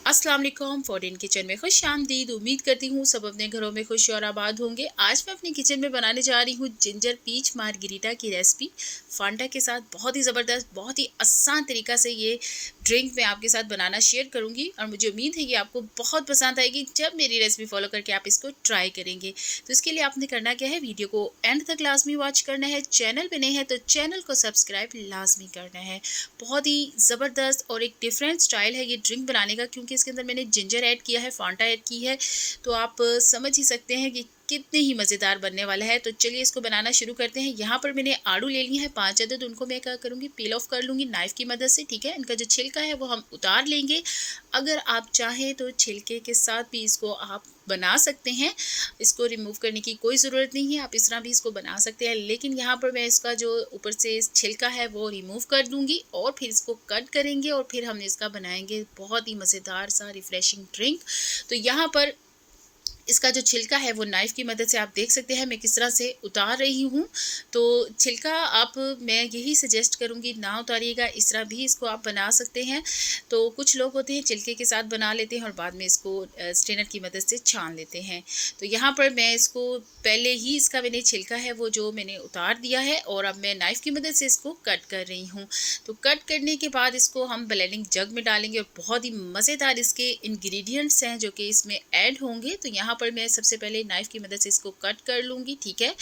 अस्सलाम वालेकुम। Foreign kitchen में खुश आमदीद। उम्मीद करती हूँ सब अपने घरों में खुश और आबाद होंगे। आज मैं अपनी किचन में बनाने जा रही हूँ जिंजर पीच मार्गरीटा की रेसिपी फांटा के साथ। बहुत ही ज़बरदस्त, बहुत ही आसान तरीका से ये ड्रिंक मैं आपके साथ बनाना शेयर करूँगी और मुझे उम्मीद है कि आपको बहुत पसंद आएगी जब मेरी रेसिपी फॉलो करके आप इसको ट्राई करेंगे। तो इसके लिए आपने करना क्या है, वीडियो को एंड तक लाजमी वॉच करना है। चैनल पर नए हैं तो चैनल को सब्सक्राइब लाजमी करना है। बहुत ही ज़बरदस्त और एक डिफरेंट स्टाइल है ये ड्रिंक बनाने का, क्योंकि इसके अंदर मैंने जिंजर ऐड किया है, फांटा ऐड की है, तो आप समझ ही सकते हैं कि कितने ही मज़ेदार बनने वाला है। तो चलिए इसको बनाना शुरू करते हैं। यहाँ पर मैंने आड़ू ले लिए हैं 5 अदद। उनको मैं क्या करूँगी, पील ऑफ कर लूँगी नाइफ़ की मदद से। ठीक है, इनका जो छिलका है वो हम उतार लेंगे। अगर आप चाहें तो छिलके के साथ भी इसको आप बना सकते हैं, इसको रिमूव करने की कोई ज़रूरत नहीं है, आप इस तरह भी इसको बना सकते हैं। लेकिन यहाँ पर मैं इसका जो ऊपर से छिलका है वो रिमूव कर दूँगी और फिर इसको कट करेंगे और फिर हम इसका बनाएंगे बहुत ही मज़ेदार सा रिफ़्रेशिंग ड्रिंक। तो यहाँ पर इसका जो छिलका है वो नाइफ़ की मदद से आप देख सकते हैं मैं किस तरह से उतार रही हूँ। तो छिलका आप, मैं यही सजेस्ट करूँगी ना उतारिएगा, इस तरह भी इसको आप बना सकते हैं। तो कुछ लोग होते हैं छिलके के साथ बना लेते हैं और बाद में इसको स्ट्रेनर की मदद से छान लेते हैं। तो यहाँ पर मैं इसको पहले ही, इसका मैंने छिलका है वो जो मैंने उतार दिया है और अब मैं नाइफ़ की मदद से इसको कट कर रही हूँ। तो कट करने के बाद इसको हम ब्लेंडिंग जग में डालेंगे और बहुत ही मज़ेदार इसके इंग्रेडिएंट्स हैं जो कि इसमें ऐड होंगे। तो यहाँ पर मैं सबसे पहले नाइफ़ की मदद से इसको कट कर लूँगी। ठीक है,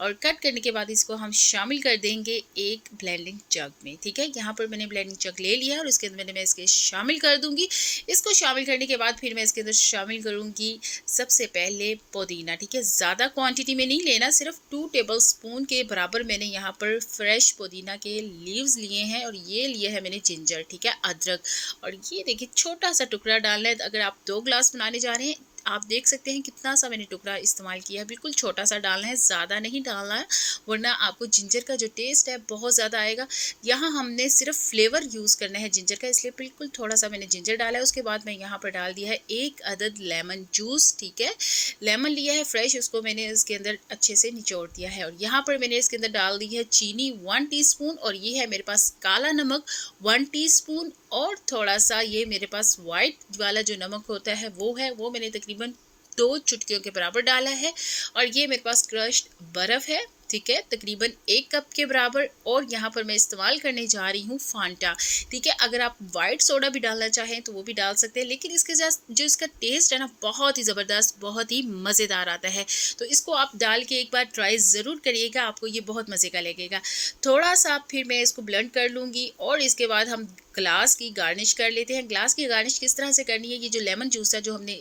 और कट करने के बाद इसको हम शामिल कर देंगे एक ब्लेंडिंग जग में। ठीक है, यहाँ पर मैंने ब्लेंडिंग जग ले लिया और इसके अंदर मैं इसके शामिल कर दूँगी। इसको शामिल करने के बाद फिर मैं इसके अंदर शामिल करूँगी सबसे पहले पुदीना। ठीक है, ज़्यादा क्वांटिटी में नहीं लेना, सिर्फ 2 टेबल स्पून के बराबर मैंने यहाँ पर फ्रेश पुदीना के लीव्स लिए हैं और ये लिए है मैंने जिंजर। ठीक है, अदरक, और ये देखिए छोटा सा टुकड़ा डालना है। अगर आप 2 ग्लास बनाने जा रहे हैं, आप देख सकते हैं कितना सा मैंने टुकड़ा इस्तेमाल किया है, बिल्कुल छोटा सा डालना है, ज़्यादा नहीं डालना है, वरना आपको जिंजर का जो टेस्ट है बहुत ज़्यादा आएगा। यहाँ हमने सिर्फ फ्लेवर यूज़ करना है जिंजर का, इसलिए बिल्कुल थोड़ा सा मैंने जिंजर डाला है। उसके बाद मैं यहाँ पर डाल दिया है 1 अदद लेमन जूस। ठीक है, लेमन लिया है फ्रेश, उसको मैंने इसके अंदर अच्छे से निचोड़ दिया है और यहाँ पर मैंने इसके अंदर डाल दी है चीनी 1 टीस्पून, और ये है मेरे पास काला नमक 1 टीस्पून, और थोड़ा सा ये मेरे पास वाइट वाला जो नमक होता है वो मैंने तकरीबन 2 चुटकियों के बराबर डाला है, और ये मेरे पास क्रश्ड बर्फ़ है। ठीक है, तकरीबन 1 कप के बराबर, और यहाँ पर मैं इस्तेमाल करने जा रही हूँ फांटा। ठीक है, अगर आप वाइट सोडा भी डालना चाहें तो वो भी डाल सकते हैं, लेकिन इसके साथ जो इसका टेस्ट है ना बहुत ही ज़बरदस्त, बहुत ही मज़ेदार आता है। तो इसको आप डाल के एक बार ट्राई ज़रूर करिएगा, आपको ये बहुत मज़े का लगेगा। थोड़ा सा फिर मैं इसको ब्लेंड कर लूँगी और इसके बाद हम ग्लास की गार्निश कर लेते हैं। ग्लास की गार्निश किस तरह से करनी है, ये जो लेमन जूस है जो हमने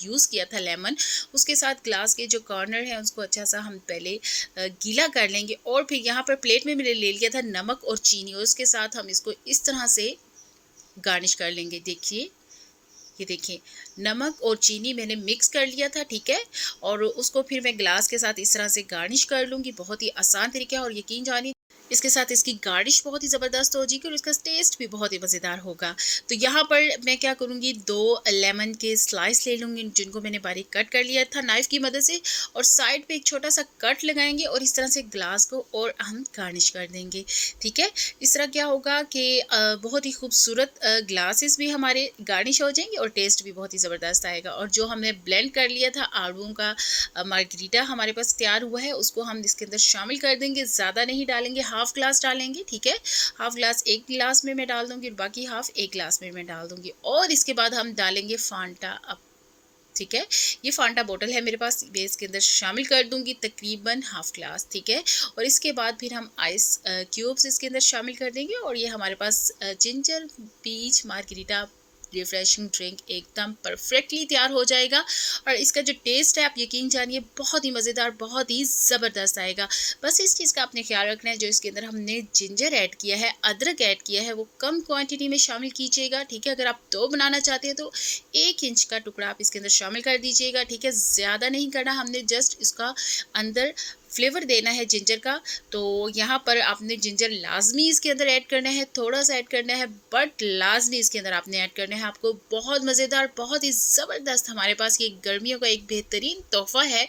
यूज़ किया था लेमन, उसके साथ ग्लास के जो कॉर्नर हैं उसको अच्छा सा हम पहले गीला कर लेंगे, और फिर यहाँ पर प्लेट में मैंने ले लिया था नमक और चीनी, और उसके साथ हम इसको इस तरह से गार्निश कर लेंगे। देखिए, ये देखिए नमक और चीनी मैंने मिक्स कर लिया था। ठीक है, और उसको फिर मैं ग्लास के साथ इस तरह से गार्निश कर लूँगी। बहुत ही आसान तरीका है और यकीन जानिए इसके साथ इसकी गार्निश बहुत ही ज़बरदस्त हो जाएगी और इसका टेस्ट भी बहुत ही मज़ेदार होगा। तो यहाँ पर मैं क्या करूँगी, 2 लेमन के स्लाइस ले लूँगी जिनको मैंने बारीक कट कर लिया था नाइफ़ की मदद से, और साइड पे एक छोटा सा कट लगाएंगे और इस तरह से ग्लास को और हम गार्निश कर देंगे। ठीक है, इस तरह क्या होगा कि बहुत ही खूबसूरत ग्लासेस भी हमारे गार्निश हो जाएंगे और टेस्ट भी बहुत ही ज़बरदस्त आएगा। और जो हमने ब्लेंड कर लिया था आड़ूओं का मार्गरीटा हमारे पास तैयार हुआ है, उसको हम इसके अंदर शामिल कर देंगे। ज़्यादा नहीं डालेंगे, हाफ़ ग्लास डालेंगे। ठीक है, हाफ़ ग्लास 1 गिलास में मैं डाल दूँगी और बाकी हाफ़ 1 ग्लास में मैं डाल दूँगी, और इसके बाद हम डालेंगे फांटा अब। ठीक है, ये फांटा बोतल है मेरे पास, मैं इसके अंदर शामिल कर दूँगी तकरीबन हाफ़ ग्लास। ठीक है, और इसके बाद फिर हम आइस क्यूब्स इसके अंदर शामिल कर देंगे, और ये हमारे पास ginger peach margarita refreshing drink एकदम परफेक्टली तैयार हो जाएगा। और इसका जो टेस्ट है आप यकीन जानिए बहुत ही मज़ेदार, बहुत ही ज़बरदस्त आएगा। बस इस चीज़ का आपने ख्याल रखना है, जो इसके अंदर हमने जिंजर ऐड किया है, अदरक ऐड किया है, वो कम क्वांटिटी में शामिल कीजिएगा। ठीक है, अगर आप 2 बनाना चाहते हैं तो 1 इंच का टुकड़ा आप इसके अंदर शामिल कर दीजिएगा। ठीक है, ज़्यादा नहीं करना, हमने जस्ट इसका अंदर फ्लेवर देना है जिंजर का। तो यहाँ पर आपने जिंजर लाजमी इसके अंदर ऐड करना है, थोड़ा सा ऐड करना है, बट लाजमी इसके अंदर आपने ऐड करना है। आपको बहुत मज़ेदार, बहुत ही ज़बरदस्त हमारे पास ये गर्मियों का एक बेहतरीन तोहफ़ा है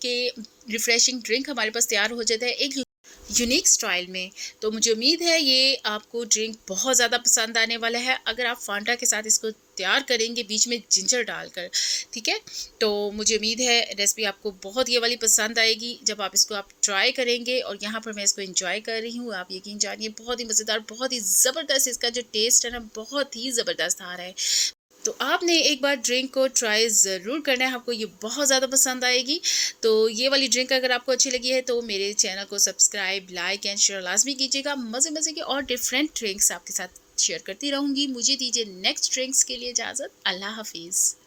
कि रिफ़्रेशिंग ड्रिंक हमारे पास तैयार हो जाता है एक यूनिक स्टाइल में। तो मुझे उम्मीद है ये आपको ड्रिंक बहुत ज़्यादा पसंद आने वाला है। अगर आप फांटा के साथ इसको तैयार करेंगे बीच में जिंजर डालकर, ठीक है। तो मुझे उम्मीद है रेसिपी आपको बहुत ये वाली पसंद आएगी जब आप इसको आप ट्राई करेंगे, और यहाँ पर मैं इसको एंजॉय कर रही हूँ। आप यकीन जानिए बहुत ही मज़ेदार, बहुत ही ज़बरदस्त इसका जो टेस्ट है ना, बहुत ही ज़बरदस्त आ रहा है। तो आपने एक बार ड्रिंक को ट्राई ज़रूर करना है, आपको ये बहुत ज़्यादा पसंद आएगी। तो ये वाली ड्रिंक अगर आपको अच्छी लगी है तो मेरे चैनल को सब्सक्राइब, लाइक एंड शेयर लाज़मी कीजिएगा। मज़े-मज़े के और डिफरेंट ड्रिंक्स आपके साथ शेयर करती रहूँगी। मुझे दीजिए नेक्स्ट ड्रिंक्स के लिए इजाज़त। अल्लाह हाफ़िज़।